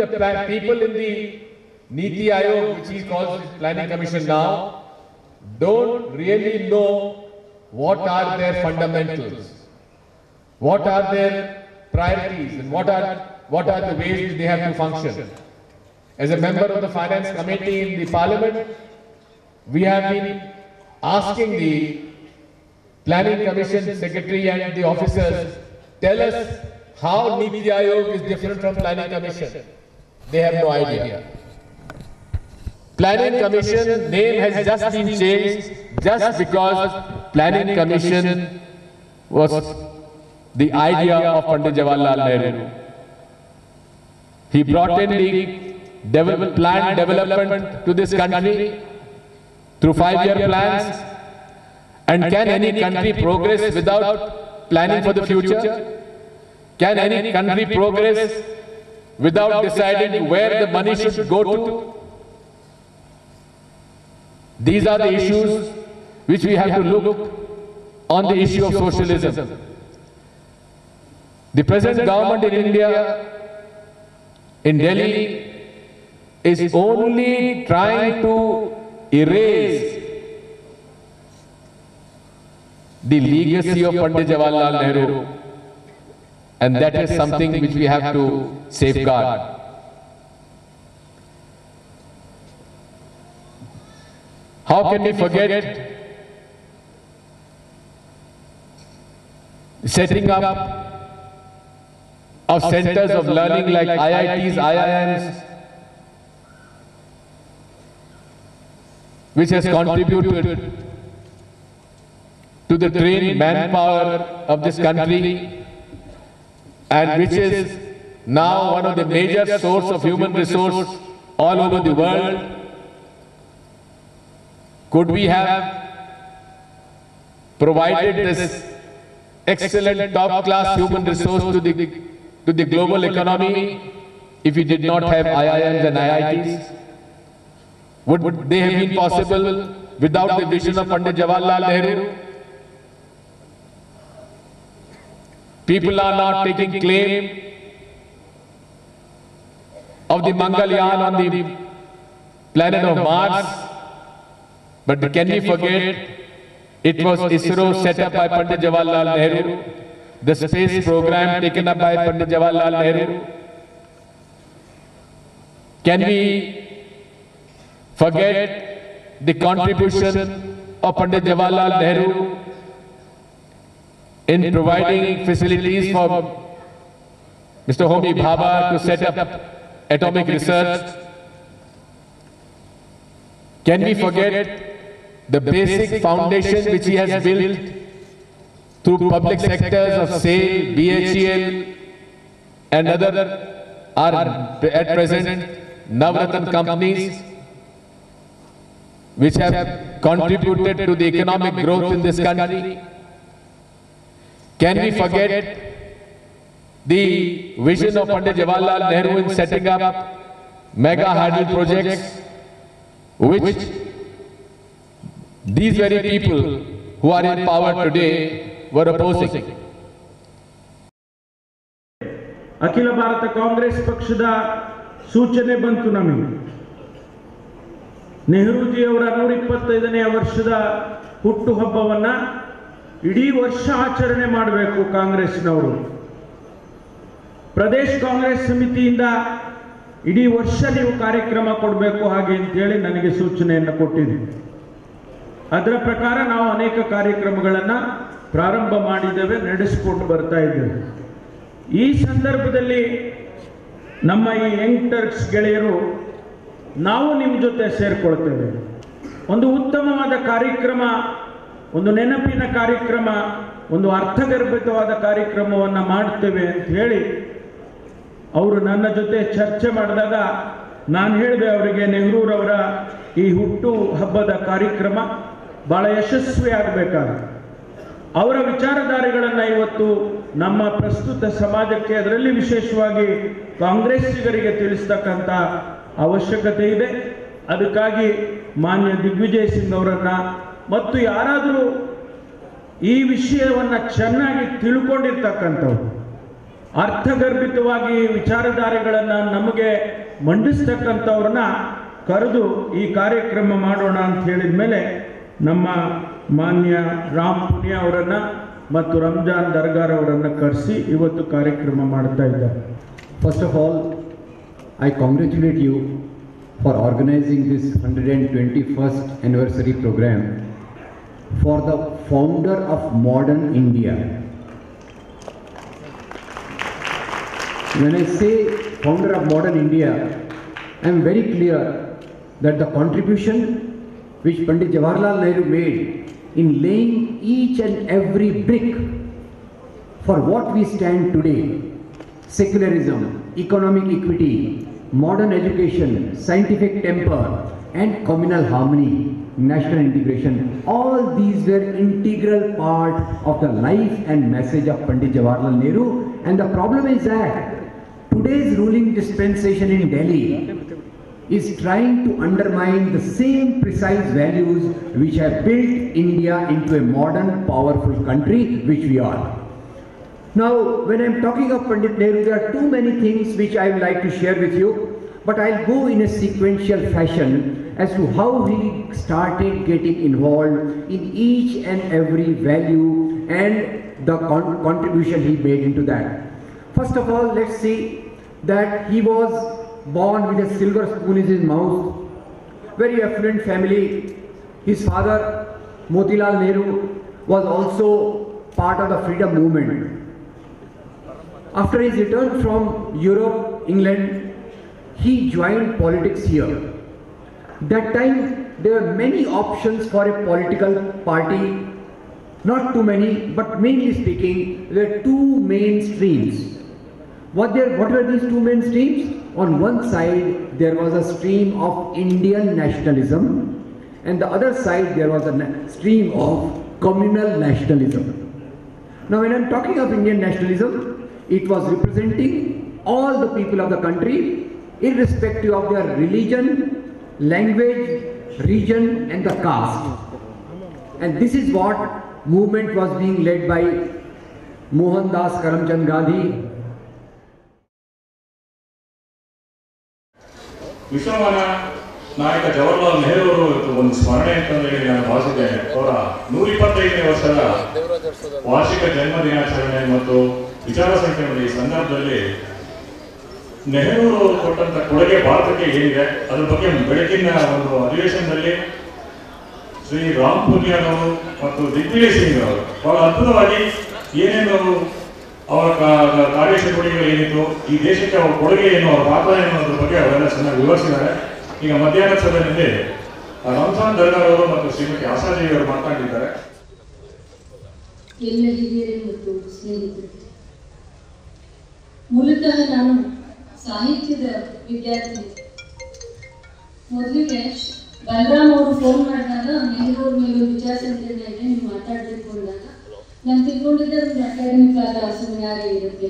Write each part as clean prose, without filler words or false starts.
the people in the Niti Aayog, which he calls Planning Commission now, don't really know what are their fundamentals, what are their priorities, and what are the ways they have to function. As a member of the Finance Committee in the Parliament, we have been asking the Planning Commission Secretary and the officers, tell us how Niti Aayog is different from Planning Commission. They have no idea. Planning Commission name has just been changed just because Planning Commission was the idea of Pandit Jawaharlal Nehru. He brought in the planned development to this country through 5-year plans. And can any country progress without planning for the future? Can any country progress without deciding where the money should go to? These are the issues which we have to look on the issue of socialism. The present government in India, in Delhi, is only trying to erase the legacy of Pandit Jawaharlal Nehru, and that is something which we have to safeguard. How can we forget setting up of centers of learning like IITs, IIMs, which has contributed to the trained manpower of this country, and which is now one of the major source of human resource all over the world. Could we have provided this excellent top-class human resource to the global economy if we did not have IIMs and IITs? Would they have been possible without the vision of Pandit Jawaharlal Nehru? People are now taking claim of the Mangalyaan on the planet of Mars. But can we forget, it was ISRO set up by Pandit Jawaharlal Nehru, the space program taken up by Pandit Jawaharlal Nehru. Can we forget the contribution of Pandit Jawaharlal Nehru in providing facilities for Mr. Homi Bhabha to set up atomic research? Can we forget the basic foundation which he has built through public sectors of SAIL, BHEL and other are at present Navratna companies which have contributed to the economic growth in this country? Can we forget the vision of Pandit Jawaharlal Nehru in setting up mega hydel projects, which these very people who are in power today were opposing? ಅಖಿಲ ಭಾರತ ಕಾಂಗ್ರೆಸ್ ಪಕ್ಷದ ಸೂಚನೆ ಬಂತು ನಮಗೆ. ನೆಹರೂಜಿಯವರ 125ನೇ ವರ್ಷದ ಹುಟ್ಟುಹಬ್ಬವನ್ನ ಇಡೀ ವರ್ಷ ಆಚರಣೆ ಮಾಡಬೇಕು ಕಾಂಗ್ರೆಸ್ನವರು. ಪ್ರದೇಶ ಕಾಂಗ್ರೆಸ್ ಸಮಿತಿಯಿಂದ ಇಡೀ ವರ್ಷ ನೀವು ಕಾರ್ಯಕ್ರಮ ಕೊಡಬೇಕು ಹಾಗೆ ಅಂತ ಹೇಳಿ ನನಗೆ ಸೂಚನೆಯನ್ನು ಕೊಟ್ಟಿದ್ದೀವಿ. ಅದರ ಪ್ರಕಾರ ನಾವು ಅನೇಕ ಕಾರ್ಯಕ್ರಮಗಳನ್ನು ಪ್ರಾರಂಭ ಮಾಡಿದ್ದೇವೆ, ನಡೆಸಿಕೊಂಡು ಬರ್ತಾ ಇದ್ದೇವೆ. ಈ ಸಂದರ್ಭದಲ್ಲಿ ನಮ್ಮ ಈ ಯಂಗ್ ಟರ್ಕ್ಸ್ ಗೆಳೆಯರು ನಾವು ನಿಮ್ಮ ಜೊತೆ ಸೇರಿಕೊಳ್ತೇವೆ. ಒಂದು ಉತ್ತಮವಾದ ಕಾರ್ಯಕ್ರಮ, ಒಂದು ನೆನಪಿನ ಕಾರ್ಯಕ್ರಮ, ಒಂದು ಅರ್ಥಗರ್ಭಿತವಾದ ಕಾರ್ಯಕ್ರಮವನ್ನು ಮಾಡ್ತೇವೆ ಅಂತ ಹೇಳಿ ಅವರು ನನ್ನ ಜೊತೆ ಚರ್ಚೆ ಮಾಡಿದಾಗ ನಾನು ಹೇಳಿದೆ ಅವರಿಗೆ, ನೆಹರೂರವರ ಈ ಹುಟ್ಟು ಹಬ್ಬದ ಕಾರ್ಯಕ್ರಮ ಬಹಳ ಯಶಸ್ವಿ ಆಗಬೇಕಾದ್ರೆ ಅವರ ವಿಚಾರಧಾರೆಗಳನ್ನು ಇವತ್ತು ನಮ್ಮ ಪ್ರಸ್ತುತ ಸಮಾಜಕ್ಕೆ, ಅದರಲ್ಲಿ ವಿಶೇಷವಾಗಿ ಕಾಂಗ್ರೆಸ್ಸಿಗರಿಗೆ ತಿಳಿಸ್ತಕ್ಕಂಥ ಅವಶ್ಯಕತೆ ಇದೆ. ಅದಕ್ಕಾಗಿ ಮಾನ್ಯ ದಿಗ್ವಿಜಯ್ ಸಿಂಗ್ ಅವರನ್ನ ಮತ್ತು ಯಾರಾದರೂ ಈ ವಿಷಯವನ್ನು ಚೆನ್ನಾಗಿ ತಿಳ್ಕೊಂಡಿರ್ತಕ್ಕಂಥವ್ರು, ಅರ್ಥಗರ್ಭಿತವಾಗಿ ವಿಚಾರಧಾರೆಗಳನ್ನು ನಮಗೆ ಮಂಡಿಸ್ತಕ್ಕಂಥವ್ರನ್ನ ಕರೆದು ಈ ಕಾರ್ಯಕ್ರಮ ಮಾಡೋಣ ಅಂತ ಹೇಳಿದ ಮೇಲೆ ನಮ್ಮ ಮಾನ್ಯ ರಾಮ್ ಪುನಿಯಾ ಅವರನ್ನು ಮತ್ತು ರಂಜಾನ್ ದರ್ಗಾರ್ ಅವರನ್ನು ಕರೆಸಿ ಇವತ್ತು ಕಾರ್ಯಕ್ರಮ ಮಾಡ್ತಾ ಇದ್ದಾರೆ. First of all, I congratulate you for organizing this 121st anniversary program for the founder of modern India. When I say founder of modern India, I am very clear that the contribution which Pandit Jawaharlal Nehru made in laying each and every brick for what we stand today, secularism, economic equity, modern education, scientific temper and communal harmony, national integration, all these were integral part of the life and message of Pandit Jawaharlal Nehru. And the problem is that today's ruling dispensation in Delhi is trying to undermine the same precise values which have built India into a modern, powerful country which we are. Now, when I am talking of Pandit Nehru, there are too many things which I would like to share with you, but I'll go in a sequential fashion as to how he started getting involved in each and every value and the contribution he made into that. First of all, let's see that he was born with a silver spoon in his mouth, very affluent family. His father, Motilal Nehru, was also part of the freedom movement. After his return from Europe, England, he joined politics here. That time there were many options for a political party, not too many, but mainly speaking, there were two main streams. What were these two main streams? On one side there was a stream of Indian nationalism, and the other side there was a stream of communal nationalism. Now when I am talking of Indian nationalism, it was representing all the people of the country, irrespective of their religion, language, region and the caste. And this is what movement was being led by Mohandas Karamchand Gandhi. ವಿಶ್ವಮಾನ ನಾಯಕ ಜವಾಹರ್ಲಾಲ್ ನೆಹರು ಅವರು ಒಂದು ಸ್ಮರಣೆ ಅಂತಂದ್ರೆ ನಾನು ಭಾವಿಸಿದ್ದೇನೆ. ಅವರ 125ನೇ ವರ್ಷದ ವಾರ್ಷಿಕ ಜನ್ಮ ದಿನಾಚರಣೆ ಮತ್ತು ವಿಚಾರ ಸಂಕಿರಣದ ಈ ಸಂದರ್ಭದಲ್ಲಿ ನೆಹರು ಕೊಟ್ಟಂತ ಕೊಡುಗೆ ಭಾರತಕ್ಕೆ ಏನಿದೆ ಅದರ ಬಗ್ಗೆ ಬೆಳಕಿನ ಒಂದು ಅಧಿವೇಶನದಲ್ಲಿ ಶ್ರೀ ರಾಮ್ ಪುನಿಯಾರವರು ಮತ್ತು ದಿಗ್ವಿಜಯ್ ಸಿಂಗ್ ಅವರು ಬಹಳ ಅದ್ಭುತವಾಗಿ ಏನೇನು ಅವರ ಕಾರ್ಯಚಟುವಟಿಕೆಗಳು ಏನಿತ್ತು, ಈ ದೇಶಕ್ಕೆ ಅವರ ಕೊಡುಗೆ ಏನು, ಅವರ ಪಾತ್ರ ಏನು ಅನ್ನೋದ್ರ ಬಗ್ಗೆ ಅವರೆಲ್ಲ ಚೆನ್ನಾಗಿ ವಿವರಿಸಿದ್ದಾರೆ. ಈಗ ಮಧ್ಯಾಹ್ನ ಸಭೆಯಲ್ಲಿ ರಂಜಾನ್ ದರ್ಗಾರ್ ಅವರು ಮತ್ತು ಶ್ರೀಮತಿ ಆಶಾದೇವಿ ಅವರು ಮಾತನಾಡಿದ್ದಾರೆ. ಎಲ್ಲ ಹಿರಿಯರೇ ಮತ್ತು ಸ್ನೇಹಿತರು, ಮೂಲತಃ ನಾನು ಸಾಹಿತ್ಯದ ವಿದ್ಯಾರ್ಥಿ. ಮೊದಲಿಗೆ ಬಲರಾಮ್ ಅವರು ಫೋನ್ ಮಾಡಿದಾಗ ನೆಹರು ಅವ್ರ ಮೇಲೆ ಒಂದು ವಿಚಾರ ಸಂಕಿರಣ ಇದೆ, ನೀವು ಮಾತಾಡಬೇಕು ಅಂದಾಗ ನಾನು ತಿಳ್ಕೊಂಡಿದ್ದೆ ಒಂದು ಅಕಾಡೆಮಿಕ್ ಆದ ಸೆಮಿನಾರ್ ಇರುತ್ತೆ.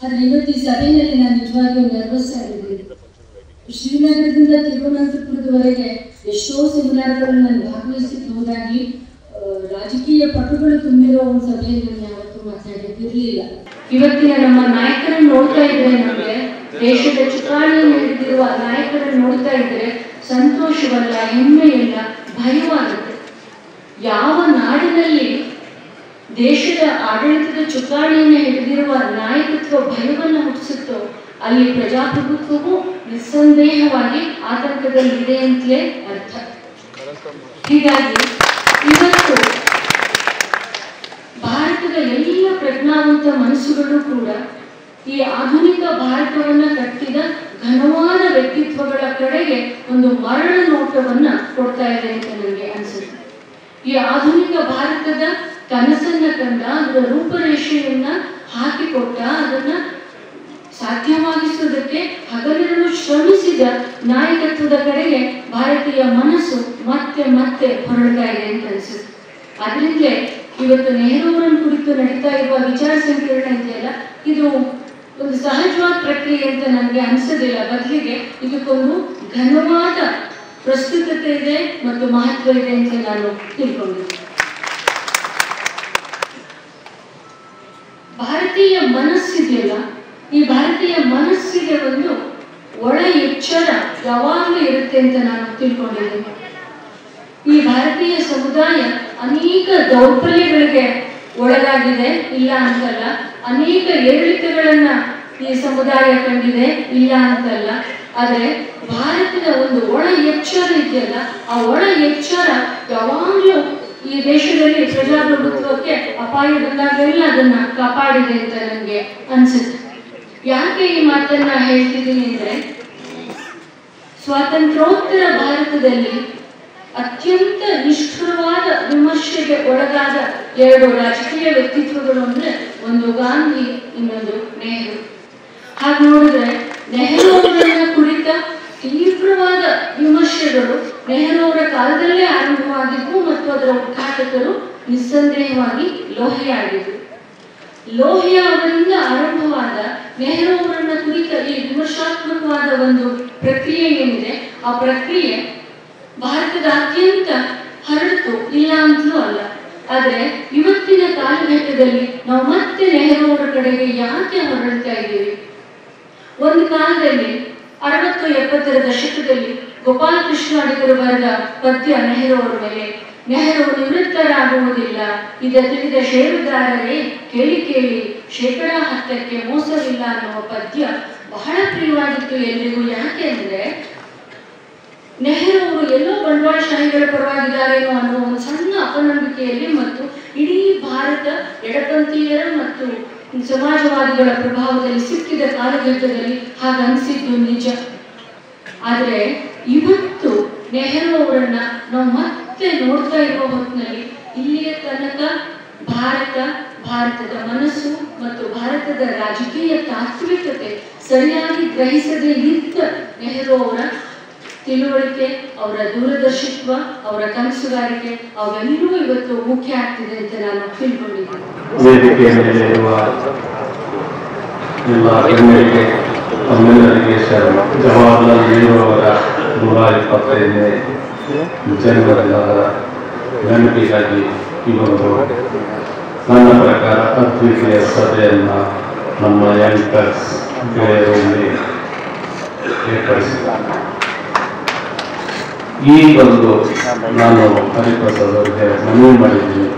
ಆದರೆ ಇವತ್ತು ಈ ಸಭೆಯಲ್ಲಿ ನಾನು ನಿಜವಾಗಿಯೂ ನರ್ವಸ್ ಆಗಿದ್ದೀನಿ. ಶ್ರೀನಗರದಿಂದ ತಿರುವನಂತಪುರದವರೆಗೆ ಎಷ್ಟೋ ಸೆಮಿನಾರ್ಗಳಲ್ಲಿ ನಾನು ಭಾಗವಹಿಸಿದ್ದೋದಾಗಿ ರಾಜಕೀಯ ಪಟುಗಳು ತುಂಬಿರೋ ಒಂದು ಸಭೆಯಲ್ಲಿ ನಾನು ಯಾವತ್ತೂ ಮಾತಾಡಿದ್ದಿರಲಿಲ್ಲ. ಇವತ್ತಿನ ನಮ್ಮ ನಾಯಕರನ್ನು ನೋಡ್ತಾ ಇದ್ರೆ, ನಮಗೆ ದೇಶದ ಚುಕ್ಕಾಣಿಯನ್ನು ಹಿಡಿದಿರುವ ನಾಯಕರನ್ನು ನೋಡ್ತಾ ಇದ್ರೆ ಸಂತೋಷವಲ್ಲ, ಹೆಮ್ಮೆಯಲ್ಲ, ಭಯವಾಗುತ್ತೆ. ಯಾವ ನಾಡಿನಲ್ಲಿ ದೇಶದ ಆಡಳಿತದ ಚುಕ್ಕಾಣಿಯನ್ನು ಹಿಡಿದಿರುವ ನಾಯಕತ್ವ ಭಯವನ್ನು ಹುಟ್ಟಿಸುತ್ತೋ ಅಲ್ಲಿ ಪ್ರಜಾಪ್ರಭುತ್ವವು ನಿಸ್ಸಂದೇಹವಾಗಿ ಆತಂಕದಲ್ಲಿದೆ ಅಂತಲೇ ಅರ್ಥ. ಹೀಗಾಗಿ ಇವತ್ತು ಭಾರತದ ಎಲ್ಲ ಪ್ರಜ್ಞಾವಂತ ಮನಸ್ಸುಗಳು ಕೂಡ ಈ ಆಧುನಿಕ ಭಾರತವನ್ನ ಕಟ್ಟಿದ ಘನವಾದ ವ್ಯಕ್ತಿತ್ವಗಳ ಕಡೆಗೆ ಒಂದು ಮರಳ ನೋಟವನ್ನ ಕೊಡ್ತಾ ಇದೆ ಅಂತ ನನಗೆ ಅನಿಸುತ್ತೆ. ಈ ಆಧುನಿಕ ಭಾರತದ ಕನಸನ್ನ ಕಂಡ, ಅದರ ರೂಪರೇಷೆಯನ್ನ ಹಾಕಿಕೊಟ್ಟ, ಅದನ್ನ ಸಾಧ್ಯವಾಗಿಸುವುದಕ್ಕೆ ಹಗಲಿರುಳು ಶ್ರಮಿಸಿದ ನಾಯಕತ್ವದ ಕಡೆಗೆ ಭಾರತೀಯ ಮನಸ್ಸು ಮತ್ತೆ ಮತ್ತೆ ಹೊರಡ್ತಾ ಇದೆ ಅಂತ ಅನಿಸುತ್ತೆ. ಅದರಿಂದಲೇ ಇವತ್ತು ನೆಹರು ಅವರನ್ನು ಕುರಿತು ನಡೀತಾ ಇರುವ ವಿಚಾರ ಸಂಕಿರಣ ಇದೆಯಲ್ಲ, ಇದು ಒಂದು ಸಹಜವಾದ ಪ್ರಕ್ರಿಯೆ ಅಂತ ನನಗೆ ಅನಿಸೋದಿಲ್ಲ. ಬದಲಿಗೆ ಇದಕ್ಕೊಂದು ಘನವಾದ ಪ್ರಸ್ತುತತೆ ಇದೆ ಮತ್ತು ಮಹತ್ವ ಇದೆ ಅಂತ ನಾನು ತಿಳ್ಕೊಂಡಿದ್ದೆ. ಭಾರತೀಯ ಮನಸ್ಸಿದೆಯಲ್ಲ, ಈ ಭಾರತೀಯ ಮನಸ್ಸಿಗೆ ಒಂದು ಒಳ ಎಚ್ಚರ ಯಾವಾಗಲೂ ಇರುತ್ತೆ ಅಂತ ನಾನು ತಿಳ್ಕೊಂಡಿದ್ದೀನಿ. ಈ ಭಾರತೀಯ ಸಮುದಾಯ ಅನೇಕ ದೌರ್ಬಲ್ಯಗಳಿಗೆ ಒಳಗಾಗಿದೆ, ಇಲ್ಲ ಅಂತಲ್ಲ. ಅನೇಕ ಏರಿಳಿತಗಳನ್ನ ಈ ಸಮುದಾಯ ಕಂಡಿದೆ, ಇಲ್ಲ ಅಂತಲ್ಲ. ಆದ್ರೆ ಭಾರತದ ಒಂದು ಒಳ ಎಚ್ಚರ ಇದೆಯಲ್ಲ, ಆ ಒಳ ಎಚ್ಚರ ಯಾವಾಗಲೂ ಈ ದೇಶದಲ್ಲಿ ಪ್ರಜಾಪ್ರಭುತ್ವಕ್ಕೆ ಅಪಾಯ ಬಂದಾಗೆಲ್ಲ ಅದನ್ನ ಕಾಪಾಡಿದೆ ಅಂತ ನನಗೆ ಅನ್ಸುತ್ತೆ. ಯಾಕೆ ಈ ಮಾತನ್ನ ಹೇಳ್ತಿದ್ದೀನಿ ಅಂದ್ರೆ, ಸ್ವಾತಂತ್ರ್ಯೋತ್ತರ ಭಾರತದಲ್ಲಿ ಅತ್ಯಂತ ನಿಷ್ಠುರವಾದ ವಿಮರ್ಶೆಗೆ ಒಳಗಾದ ಎರಡು ರಾಜಕೀಯ ವ್ಯಕ್ತಿತ್ವಗಳು ಅಂದ್ರೆ ಒಂದು ಗಾಂಧಿ, ಇನ್ನೊಂದು ನೆಹರು. ಹಾಗೆ ನೋಡಿದ್ರೆ ನೆಹರು ಅವರನ್ನ ಕುರಿತ ತೀವ್ರವಾದ ವಿಮರ್ಶೆಗಳು ನೆಹರು ಅವರ ಕಾಲದಲ್ಲೇ ಆರಂಭವಾಗಿದ್ದು ಮತ್ತು ಅದರ ಉದ್ಘಾಟಕರು ನಿಸ್ಸಂದೇಹವಾಗಿ ಲೋಹಿಯಾ ಆಗಿದ್ರು. ಲೋಹಿಯಾ ಅವರಿಂದ ಆರಂಭವಾದ ನೆಹರು ಅವರನ್ನ ಕುರಿತ ಈ ವಿಮರ್ಶಾತ್ಮಕವಾದ ಒಂದು ಪ್ರಕ್ರಿಯೆ ಏನಿದೆ, ಆ ಪ್ರಕ್ರಿಯೆ ಭಾರತದಾದ್ಯಂತ ಹರಡಿತು, ಇಲ್ಲ ಅಂತಲೂ ಅಲ್ಲ. ಆದ್ರೆ ಇವತ್ತಿನ ಕಾಲಘಟ್ಟದಲ್ಲಿ ನಾವು ಮತ್ತೆ ನೆಹರು ಅವರ ಕಡೆಗೆ ಯಾಕೆ ಹೊರಡ್ತಾ ಇದ್ದೀವಿ? ಒಂದು ಕಾಲದಲ್ಲಿ 60-70ರ ದಶಕದಲ್ಲಿ ಗೋಪಾಲಕೃಷ್ಣ ಅಡಿಗರು ಬರೆದ ಪದ್ಯ ನೆಹರು ಅವರ ಮೇಲೆ, ನೆಹರು ನಿವೃತ್ತರಾಗುವುದಿಲ್ಲ, ಇದ ತಿಳಿದ ಷೇರುದಾರರೇ ಕೇಳಿ ಕೇಳಿ 10% ಮೋಸವಿಲ್ಲ ಅನ್ನುವ ಪದ್ಯ ಬಹಳ ಪ್ರಿಯವಾಗಿತ್ತು ಎಲ್ರಿಗೂ. ಯಾಕೆ ಅಂದ್ರೆ ನೆಹರು ಅವರು ಎಲ್ಲೋ ಬಂಡವಾಳಶಾಹಿಗಳ ಪರವಾಗಿದ್ದಾರೇನೋ ಅನ್ನೋ ಒಂದು ಸಣ್ಣ ಅಪನಂಬಿಕೆಯಲ್ಲಿ ಮತ್ತು ಇಡೀ ಭಾರತ ಎಡಪಂಥೀಯರ ಮತ್ತು ಸಮಾಜವಾದಿಗಳ ಪ್ರಭಾವದಲ್ಲಿ ಸಿಕ್ಕಿದ ಕಾಲಘಟ್ಟದಲ್ಲಿ ಹಾಗನ್ಸಿದ್ದು ನಿಜ. ಆದ್ರೆ ಇವತ್ತು ನೆಹರು ಅವರನ್ನ ನಾವು ಮತ್ತೆ ನೋಡ್ತಾ ಇರುವ ಹೊತ್ತಿನಲ್ಲಿ ಇಲ್ಲಿಯ ತನಕ ಭಾರತದ ಮನಸ್ಸು ಮತ್ತು ಭಾರತದ ರಾಜಕೀಯ ತಾತ್ವಿಕತೆ ಸರಿಯಾಗಿ ಗ್ರಹಿಸದೇ ಇದ್ದ ನೆಹರು ಅವರ ತಿಳುವಳಿಕೆ, ಅವರ ದೂರದರ್ಶಿತ್ವ, ಅವರ ಕನಸುಗಾರಿಕೆ ಅವೆಲ್ಲೂ ಇವತ್ತು ಮುಖ್ಯ ಆಗ್ತಿದೆ ಅಂತ ನಾನು ತಿಳ್ಕೊಂಡಿದ್ದೀನಿ. ವೇದಿಕೆಯ ಮೇಲೆ ಇರುವ ಎಲ್ಲ ಗಣ್ಯರಿಗೆ ತಮ್ಮೆಲ್ಲರಿಗೆ ಜವಾಹರ್ಲಾಲ್ ನೆಹರು ಅವರ 125ನೇ ಜನ್ಮದಿನದ ನೆನಪಿಗಾಗಿ ಈ ಒಂದು ನನ್ನ ಪ್ರಕಾರ ಅದ್ವಿತೀಯ ಸಭೆಯನ್ನು ನಮ್ಮ ಯಂಗ್ಟರ್ಸ್ ಗೆಳೆಯರಲ್ಲಿ ಏರ್ಪಡಿಸಿದ್ದಾರೆ. ಈ ಒಂದು ನಾನು ಹರಿಪ್ರಸಾದ್ ಅವರಿಗೆ ಮನವಿ ಮಾಡಿದ್ದೀನಿ,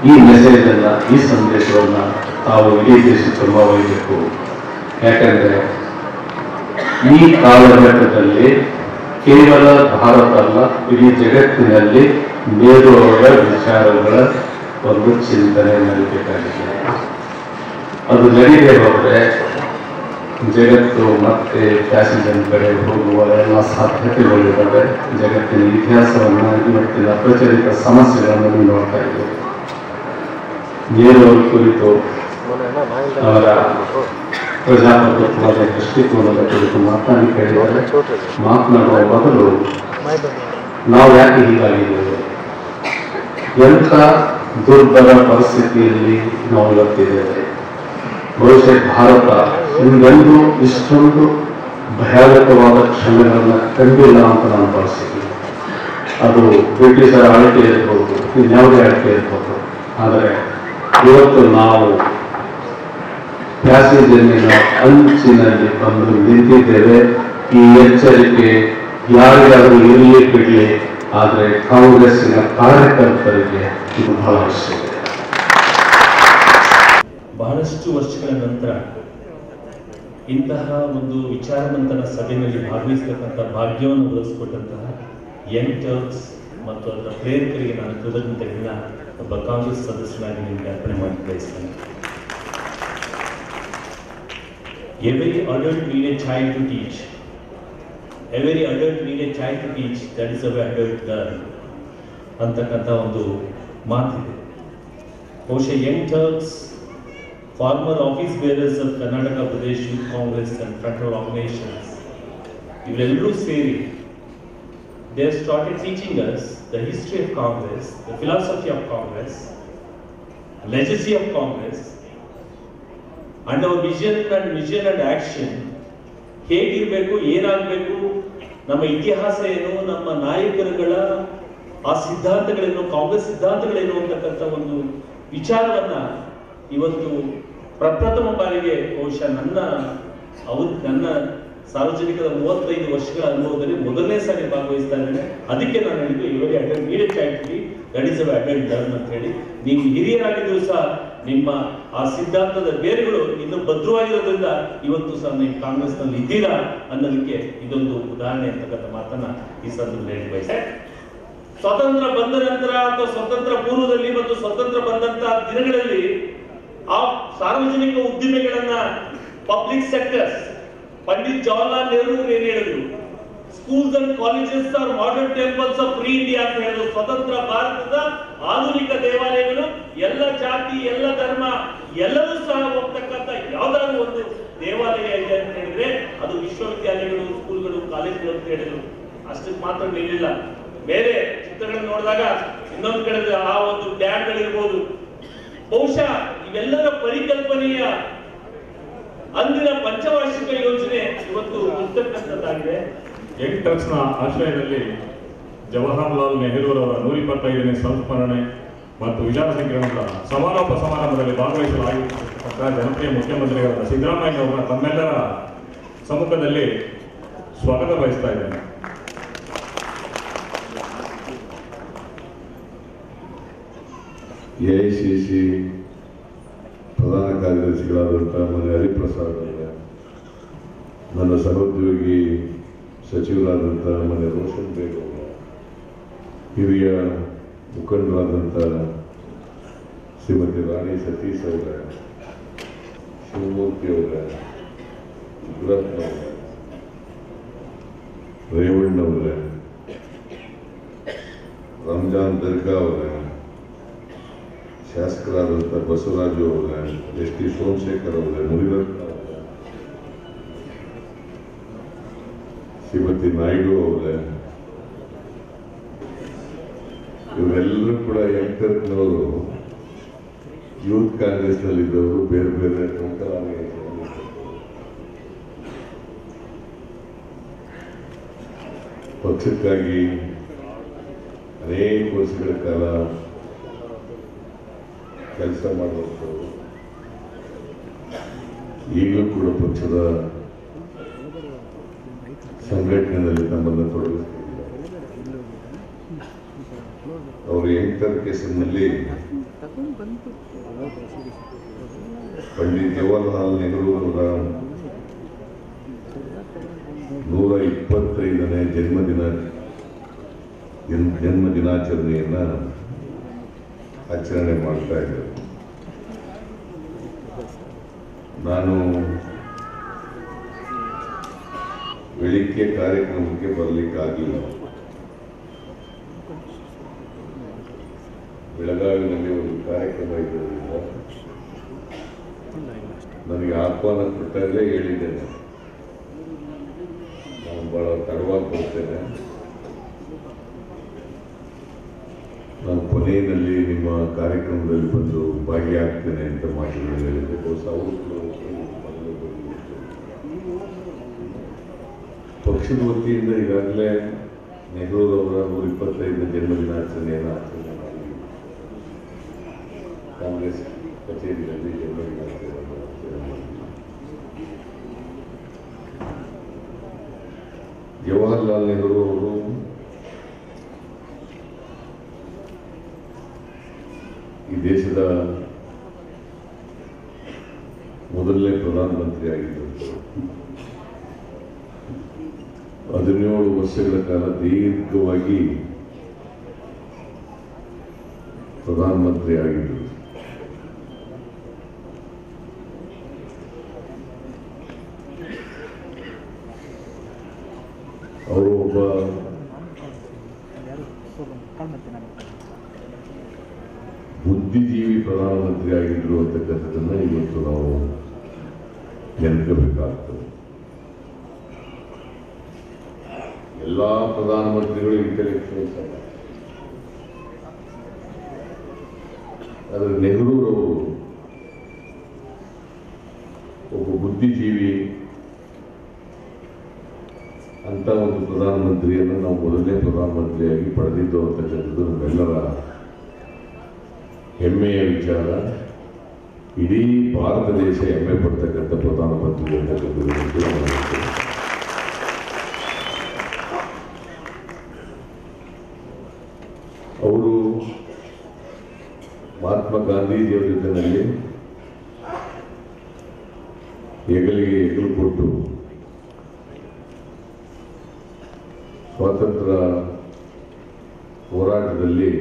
ಈ ಮೆಸೇಜ್ ಅನ್ನ, ಈ ಸಂದೇಶವನ್ನ ತಾವು ಇಡೀ ದೇಶಕ್ಕೆ ಒಯ್ಯಬೇಕು. ಯಾಕಂದ್ರೆ ಈ ಕಾಲಘಟ್ಟದಲ್ಲಿ ಕೇವಲ ಭಾರತ ಅಲ್ಲ, ಇಡೀ ಜಗತ್ತಿನಲ್ಲಿ ನೆಹರು ಅವರ ವಿಚಾರಗಳ ಒಂದು ಚಿಂತನೆ ನಡೀಬೇಕಾಗಿದೆ. ಅದು ನಡೀದೇ ಹೋದ್ರೆ ಜಗತ್ತು ಮತ್ತೆ ಫ್ಯಾಷನ್ ಕಡೆ ಹೋಗುವ ಎಲ್ಲ ಸಾಧ್ಯತೆಗಳಿದ್ದಾವೆ. ಜಗತ್ತಿನ ಇತಿಹಾಸವನ್ನು, ಇವತ್ತಿನ ಪ್ರಚಲಿತ ಸಮಸ್ಯೆಗಳನ್ನು ನೋಡ್ತಾ ಇದ್ದೇವೆ. ನೆಹರು ಕುರಿತು ಅವರ ಪ್ರಜಾಪ್ರಭುತ್ವದ ದೃಷ್ಟಿಕೋನದ ಕುರಿತು ಮಾತನಾಡುವ ಮೊದಲು ನಾವು ಯಾಕೆ ಹೀಗಾಗಿದ್ದೇವೆ, ಎಂಥ ದುರ್ಬಲ ಪರಿಸ್ಥಿತಿಯಲ್ಲಿ ನಾವು ಇವತ್ತಿದ್ದೇವೆ. ಬಹುಶಃ ಭಾರತ ಹಿಂದೆಂದೂ ಇಷ್ಟೊಂದು ಭಯಾನಕವಾದ ಕ್ಷಣಗಳನ್ನು ಕಂಡಿಲ್ಲ ಅಂತ ನಾನು ಭಾವಿಸಿದ್ದೀನಿ. ಅದು ಬ್ರಿಟಿಷರ ಆಳ್ವಿಕೆ ಇರ್ಬೋದು, ಇನ್ಯಾವುದೇ ಆಳ್ವಿಕೆ ಇರ್ಬೋದು. ಆದರೆ ಇವತ್ತು ನಾವು ಪ್ಯಾಸೇಜಿನ ಅಂಚಿನಲ್ಲಿ ಬಂದು ನಿಂತಿದ್ದೇವೆ. ಈ ಎಚ್ಚರಿಕೆ ಯಾರಿಗಾದರೂ ಇರಲಿ ಬಿಡಲಿ, ಆದರೆ ಕಾಂಗ್ರೆಸ್ಸಿನ ಕಾರ್ಯಕರ್ತರಿಗೆ ಇದು ಬಹಳ ಅವಶ್ಯಕ. ಬಹಳಷ್ಟು ವರ್ಷಗಳ ನಂತರ ಇಂತಹ ಒಂದು ವಿಚಾರವಂತರ ಸಭೆಯಲ್ಲಿ ಭಾಗವಹಿಸತಕ್ಕಂಥ ಭಾಗ್ಯವನ್ನು ಒದಗಿಸಿಕೊಟ್ಟಂತಹ ಯಂಗ್ ಟರ್ಕ್ಸ್ ಮತ್ತು ಅದರ ಪ್ರೇರಕರಿಗೆ ನಾನು ಕೃತಜ್ಞತೆಗಳನ್ನ ಒಬ್ಬ ಕಾಂಗ್ರೆಸ್ ಸದಸ್ಯನಾಗಿ ನಿಮಗೆ ಅರ್ಪಣೆ ಮಾಡಿ ಬಯಸ್ತೇನೆ. Every adult need a child to teach. Every adult need a child to teach. That is how adult learn. ಅಂತಕ್ಕಂಥ ಒಂದು ಮಾತಿದೆ. ಬಹುಶಃ Young Turks, former office bearers of Karnataka Pradesh Youth Congress and frontal organizations, ಇವರೆಲ್ಲರೂ ಸೇರಿ they have started teaching us the history of Congress, the philosophy of Congress, legacy of Congress, and our vision and action. ಹೇಗಿರಬೇಕು, ಏನಾಗಬೇಕು, ನಮ್ಮ ಇತಿಹಾಸ ಏನು, ನಮ್ಮ ನಾಯಕರುಗಳ ಆ ಸಿದ್ಧಾಂತಗಳೇನು, ಕಾಂಗ್ರೆಸ್ ಸಿದ್ಧಾಂತಗಳೇನು ಅಂತಕ್ಕಂಥ ಒಂದು ವಿಚಾರವನ್ನ ಇವತ್ತು ಪ್ರಪ್ರಥಮ ಬಾರಿಗೆ ಬಹುಶಃ ನನ್ನ ಸಾರ್ವಜನಿಕದ 35 ವರ್ಷಗಳ ಅನುಭವದಲ್ಲಿ ಮೊದಲನೇ ಸಾರಿ ಭಾಗವಹಿಸ್ತಾ ಇದ್ದೇನೆ. ಅದಕ್ಕೆ ನಾನು ಹೇಳಿದ್ದು ಇವಾಗ attend needed activity that is attend done ಅಂತ ಹೇಳಿ. ನೀವು ಹಿರಿಯರಾಗಿದ್ರು ಸಹ ನಿಮ್ಮ ಆ ಸಿದ್ಧಾಂತದ ಬೇರುಗಳು ಇನ್ನು ಭದ್ರವಾಗಿರೋದ್ರಿಂದ ಇವತ್ತು ಸಹ ನೀವು ಕಾಂಗ್ರೆಸ್ನಲ್ಲಿ ಇದ್ದೀರಾ ಅನ್ನೋದಕ್ಕೆ ಇದೊಂದು ಉದಾಹರಣೆ ಅಂತಕ್ಕಂಥ ಮಾತನ್ನ ಈ ಸಂದರ್ಭದಲ್ಲಿ ಹೇಳಿ ಬಯಸ್ತೇನೆ. ಸ್ವಾತಂತ್ರ್ಯ ಬಂದ ನಂತರ ಅಥವಾ ಸ್ವತಂತ್ರ ಪೂರ್ವದಲ್ಲಿ ಮತ್ತು ಸ್ವತಂತ್ರ ಬಂದಂತಹ ದಿನಗಳಲ್ಲಿ ಆ ಸಾರ್ವಜನಿಕ ಉದ್ದಿಮೆಗಳನ್ನ ಪಬ್ಲಿಕ್ ಸೆಕ್ಟರ್ಸ್ ಪಂಡಿತ್ ಜವಾಹರ್ಲಾಲ್ ನೆಹರು ಏನ್ ಹೇಳಿದ್ರು, schools and colleges are modern temples of free India ಅಂತ ಹೇಳಿದ್ರು. ಸ್ವತಂತ್ರ ಭಾರತದ ಆಧುನಿಕ ದೇವಾಲಯಗಳು ಎಲ್ಲ ಜಾತಿ ಎಲ್ಲ ಧರ್ಮ ಎಲ್ಲರೂ ಸಹ ಹೋಗ್ತಕ್ಕಂಥ ಯಾವ್ದಾದ್ರು ಒಂದು ದೇವಾಲಯ ಇದೆ ಅಂತ ಹೇಳಿದ್ರೆ ಅದು ವಿಶ್ವವಿದ್ಯಾಲಯಗಳು, ಸ್ಕೂಲ್ಗಳು, ಕಾಲೇಜ್ಗಳು ಅಂತ ಹೇಳಿದ್ರು. ಅಷ್ಟಕ್ಕೆ ಮಾತ್ರ ನಿಲ್ಲಿಲ್ಲ. ಬೇರೆ ಚಿತ್ರಗಳನ್ನು ನೋಡಿದಾಗ ಇನ್ನೊಂದು ಕಡೆ ಆ ಒಂದು ಡ್ಯಾಮ್ಗಳಿರ್ಬೋದು. ಬಹುಶಃ ಇವೆಲ್ಲರ ಪರಿಕಲ್ಪನೆಯ ಅಂದಿನ ಪಂಚವಾರ್ಷಿಕ ಯೋಜನೆ ಇವತ್ತು ಇರ್ತಕ್ಕಂಥದ್ದಾಗಿದೆ. ಯಂಗ್ ಟರ್ಕ್ಸ್ನ ಆಶ್ರಯದಲ್ಲಿ ಜವಾಹರ್ಲಾಲ್ ನೆಹರೂರವರ 125ನೇ ಸಂಸ್ಮರಣೆ ಮತ್ತು ವಿಚಾರ ಸಂಕಿರಣದ ಸಮಾರೋಪ ಸಮಾರಂಭದಲ್ಲಿ ಭಾಗವಹಿಸಲಾಗಿರ್ತಕ್ಕಂಥ ಜನಪ್ರಿಯ ಮುಖ್ಯಮಂತ್ರಿಗಳಾದ ಸಿದ್ದರಾಮಯ್ಯ ಅವರ ತಮ್ಮೆಲ್ಲರ ಸಮ್ಮುಖದಲ್ಲಿ ಸ್ವಾಗತ ಬಯಸ್ತಾ ಇದ್ದೇನೆ. ಎಐಸಿಸಿ ಪ್ರಧಾನ ಕಾರ್ಯದರ್ಶಿಗಳಾದಂಥ ಮನೆ ಹರಿಪ್ರಸಾದ್ ಅವರೇ, ನನ್ನ ಸಹೋದ್ಯೋಗಿ ಸಚಿವರಾದಂಥ ಮನೆ ರೋಷನ್ ಬೇಗ್ ಅವರೇ, ಹಿರಿಯ ಮುಖಂಡರಾದಂಥ ಶ್ರೀಮತಿ ರಾಣಿ ಸತೀಶ್ ಅವರೇ, ಶಿವಮೂರ್ತಿ ಅವರೇ, ಗುರತ್ನ ಅವರೇ, ರೇವಣ್ಣ ಅವರೇ, ರಂಜಾನ್ ದರ್ಗಾ ಅವರೇ, ಶಾಸಕರಾದಂಥ ಬಸವರಾಜು ಅವರೇ, ಎಸ್ ಟಿ ಸೋಮಶೇಖರ್ ಅವರೇ, ಮುನಿರತ್ನ ಅವರೇ, ಶ್ರೀಮತಿ ನಾಯ್ಡು ಅವರೇ, ಇವರೆಲ್ಲರೂ ಕೂಡ ಯಂಗ್ಟರ್ನವರು ಯೂತ್ ಕಾಂಗ್ರೆಸ್ನಲ್ಲಿದ್ದವರು, ಬೇರೆ ಬೇರೆ ಪಕ್ಷಕ್ಕಾಗಿ ಅನೇಕ ವರ್ಷಗಳ ಕಾಲ ಕೆಲಸ ಮಾಡುವಂಥವ್ರು. ಈಗಲೂ ಕೂಡ ಪಕ್ಷದ ಸಂಘಟನೆಯಲ್ಲಿ ತಮ್ಮನ್ನು ತೊಡಗಿಸ್ತಿದ್ದಾರೆ. ಅವರು ಯಂಗ್ಟರ್ ಕೇಸಿನಲ್ಲಿ ಪಂಡಿತ್ ಜವಾಹರ್ಲಾಲ್ ನೆಹರು ಅವರ 125ನೇ ಜನ್ಮ ದಿನಾಚರಣೆಯನ್ನ ಆಚರಣೆ ಮಾಡ್ತಾ ಇದ್ದಾರೆ. ನಾನು ಬೆಳಿಗ್ಗೆ ಕಾರ್ಯಕ್ರಮಕ್ಕೆ ಬರಲಿಕ್ಕಾಗಲಿಲ್ಲ. ಬೆಳಗಾವಿನಲ್ಲಿ ಒಂದು ಕಾರ್ಯಕ್ರಮ ಇರೋದ್ರಿಂದ ನನಗೆ ಆಹ್ವಾನ ಕೊಟ್ಟಾಗಲೇ ಹೇಳಿದ್ದೇನೆ, ನಾನು ಬಹಳ ತಡವಾಗಿ ಬರ್ತೇನೆ, ನಾನು ಕೊನೆಯಲ್ಲಿ ನಿಮ್ಮ ಕಾರ್ಯಕ್ರಮದಲ್ಲಿ ಬಂದು ಭಾಗಿಯಾಗ್ತೇನೆ ಅಂತ ಮಾತುಗಳು ಹೇಳಿದ್ದೆ. ಪಕ್ಷದ ವತಿಯಿಂದ ಈಗಾಗಲೇ ನೆಹರೂರವರ 125ನೇ ಜನ್ಮದಿನಾಚರಣೆಯನ್ನು ಆಚರಣೆ ಮಾಡಿ ಕಾಂಗ್ರೆಸ್ ಕಚೇರಿಯಲ್ಲಿ ಜನ್ಮದಿನಾಚರಣೆಯನ್ನು ಆಚರಣೆ ಮಾಡಿ ಜವಾಹರ್ಲಾಲ್ ನೆಹರು ಅವರು ಈ ದೇಶದ ಮೊದಲನೇ ಪ್ರಧಾನಮಂತ್ರಿ ಆಗಿದ್ದರು. 17 ವರ್ಷಗಳ ಕಾಲ ದೀರ್ಘವಾಗಿ ಪ್ರಧಾನಮಂತ್ರಿ ಆಗಿದ್ದರು. ಅವರು ಒಬ್ಬ ಬುದ್ಧಿಜೀವಿ ಪ್ರಧಾನಮಂತ್ರಿ ಆಗಿದ್ರು ಅಂತಕ್ಕಂಥದ್ದನ್ನು ಇವತ್ತು ನಾವು ನೆನಪಬೇಕಾಗ್ತದೆ. ಎಲ್ಲ ಪ್ರಧಾನಮಂತ್ರಿಗಳು ಇಂಟೆಲೆಕ್ಚುಯಲ್ಸ್ ಅಲ್ಲ, ಆದರೆ ನೆಹರೂರವರು ಒಬ್ಬ ಬುದ್ಧಿಜೀವಿ ಅಂತ ಒಂದು ಪ್ರಧಾನಮಂತ್ರಿಯನ್ನು ನಾವು ಮೊದಲನೇ ಪ್ರಧಾನಮಂತ್ರಿಯಾಗಿ ಪಡೆದಿದ್ದು ಅಂತಕ್ಕಂಥದ್ದು ನಮ್ಮೆಲ್ಲರ ಹೆಮ್ಮೆಯ ವಿಚಾರ. ಇಡೀ ಭಾರತ ದೇಶ ಹೆಮ್ಮೆ ಪಡ್ತಕ್ಕಂಥ ಪ್ರಧಾನಮಂತ್ರಿ ಅವರು ಮಹಾತ್ಮ ಗಾಂಧೀಜಿಯವರ ಜೊತೆಯಲ್ಲಿ ಹೆಗಲಿಗೆ ಹೆಗಲು ಕೊಟ್ಟು ಸ್ವಾತಂತ್ರ್ಯ ಹೋರಾಟದಲ್ಲಿ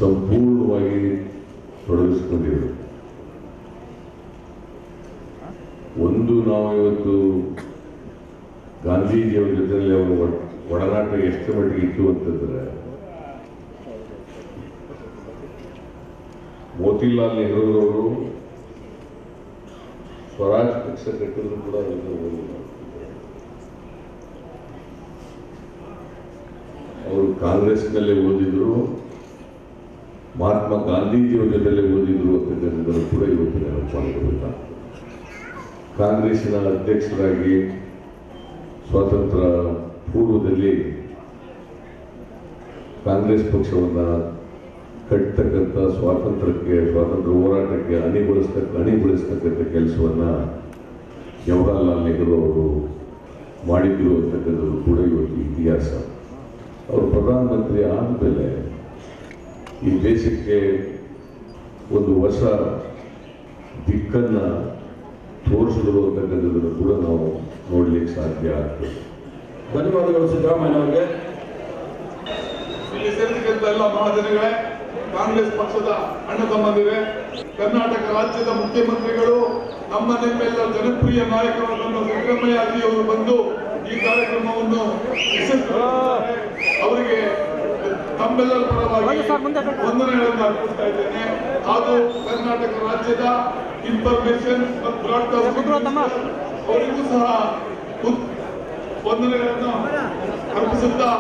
ಸಂಪೂರ್ಣವಾಗಿ ತೊಡಗಿಸಿಕೊಂಡಿರು. ಒಂದು ನಾವು ಇವತ್ತು ಗಾಂಧೀಜಿಯವರ ಜೊತೆಯಲ್ಲಿ ಅವರ ಒಡನಾಟ ಎಷ್ಟು ಮಟ್ಟಿಗೆ ಇತ್ತು ಅಂತಂದ್ರೆ, ಮೋತಿಲಾಲ್ ನೆಹರೂರವರು ಸ್ವರಾಜ್ ಪಕ್ಷ ಕಟ್ಟಿದ್ರು ಕೂಡ ಅವರು ಕಾಂಗ್ರೆಸ್ನಲ್ಲೇ ಓದಿದ್ರು, ಮಹಾತ್ಮ ಗಾಂಧೀಜಿಯವರ ಜೊತೆಲೆ ಓದಿದ್ರು ಅಂತಕ್ಕಂಥದ್ದು ಕೂಡ ಇವತ್ತು ನೆನಪಾಗಿರಬೇಕು. ಕಾಂಗ್ರೆಸ್ಸಿನ ಅಧ್ಯಕ್ಷರಾಗಿ ಸ್ವಾತಂತ್ರ್ಯ ಪೂರ್ವದಲ್ಲಿ ಕಾಂಗ್ರೆಸ್ ಪಕ್ಷವನ್ನು ಕಟ್ಟತಕ್ಕಂಥ ಸ್ವಾತಂತ್ರ್ಯ ಹೋರಾಟಕ್ಕೆ ಅಣಿಗೊಳಿಸ್ತಕ್ಕಂಥ ಕೆಲಸವನ್ನು ಜವಾಹರ್ಲಾಲ್ ನೆಹರು ಅವರು ಮಾಡಿದ್ರು ಅಂತಕ್ಕಂಥದ್ದು ಕೂಡ ಇವತ್ತು ಇತಿಹಾಸ. ಅವರು ಪ್ರಧಾನಮಂತ್ರಿ ಆದಮೇಲೆ ಈ ದೇಶಕ್ಕೆ ಒಂದು ಹೊಸ ದಿಕ್ಕನ್ನು ತೋರಿಸಿದ್ರು ಅಂತಕ್ಕಂಥದ್ದನ್ನು ಕೂಡ ನಾವು ನೋಡ್ಲಿಕ್ಕೆ ಸಾಧ್ಯ ಆಗ್ತದೆ. ಧನ್ಯವಾದಗಳು ಸಿದ್ದರಾಮಯ್ಯ ಅವರಿಗೆ. ಇಲ್ಲಿ ಸೇರಿದಂತ ಎಲ್ಲ ಮಹಾಜನಗಳೇ, ಕಾಂಗ್ರೆಸ್ ಪಕ್ಷದ ಅಣ್ಣ ತಮ್ಮಂದಿರೇ, ಕರ್ನಾಟಕ ರಾಜ್ಯದ ಮುಖ್ಯಮಂತ್ರಿಗಳು, ನಮ್ಮ ನಿಮ್ಮೆಲ್ಲ ಜನಪ್ರಿಯ ನಾಯಕರಾದ ಸಿದ್ದರಾಮಯ್ಯ ಅವರು ಬಂದು ಈ ಕಾರ್ಯಕ್ರಮವನ್ನು ಅವರಿಗೆ ತಮ್ಮೆಲ್ಲರ ಪರವಾಗಿ ವಂದನೆಗಳನ್ನು ಅರ್ಪಿಸ್ತಾ ಇದ್ದೇನೆ. ಹಾಗೂ ಕರ್ನಾಟಕ ರಾಜ್ಯದ ಇನ್ಫಾರ್ಮೇಶನ್ ಮತ್ತು ಬ್ರಾಡ್ಕಾಸ್ಟಿಂಗ್ ಅವರಿಗೂ ಸಹ ವಂದನೆಗಳನ್ನು ಅರ್ಪಿಸುತ್ತಾ,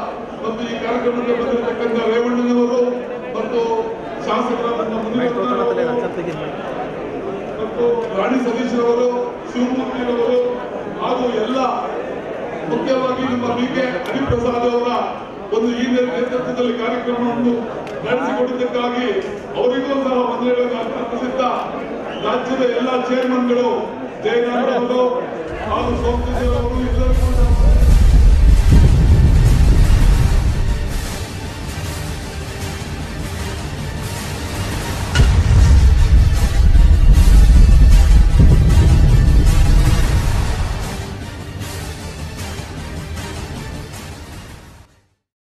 ಮತ್ತು ಈ ಕಾರ್ಯಕ್ರಮಕ್ಕೆ ಬಂದಿರತಕ್ಕಂಥ ರೇವಣ್ಣನವರು ಮತ್ತು ಶಾಸಕರಾದ ಮತ್ತು ರಾಣಿ ಸತೀಶ್ರವರು, ಶಿವಮೂರ್ತಿರವರು ಹಾಗೂ ಎಲ್ಲ ಮುಖ್ಯವಾಗಿ ನಮ್ಮ ಬಿ.ಕೆ. ಹರಿಪ್ರಸಾದ್ ಅವರ ಒಂದು ಈ ನೇತೃತ್ವದಲ್ಲಿ ಕಾರ್ಯಕ್ರಮವನ್ನು ನಡೆಸಿಕೊಟ್ಟಿದ್ದಕ್ಕಾಗಿ ಅವರಿಗೂ ಸಹ ವಂದನೆಗಳನ್ನು ಅರ್ಪಿಸುತ್ತಾ, ರಾಜ್ಯದ ಎಲ್ಲ ಚೇರ್ಮನ್ಗಳು, ಜಯನಗರ ಅವರು ಹಾಗೂ ಸೋಮಶೇಖರ್ ಅವರು ಎಲ್ಲರಿಗೂ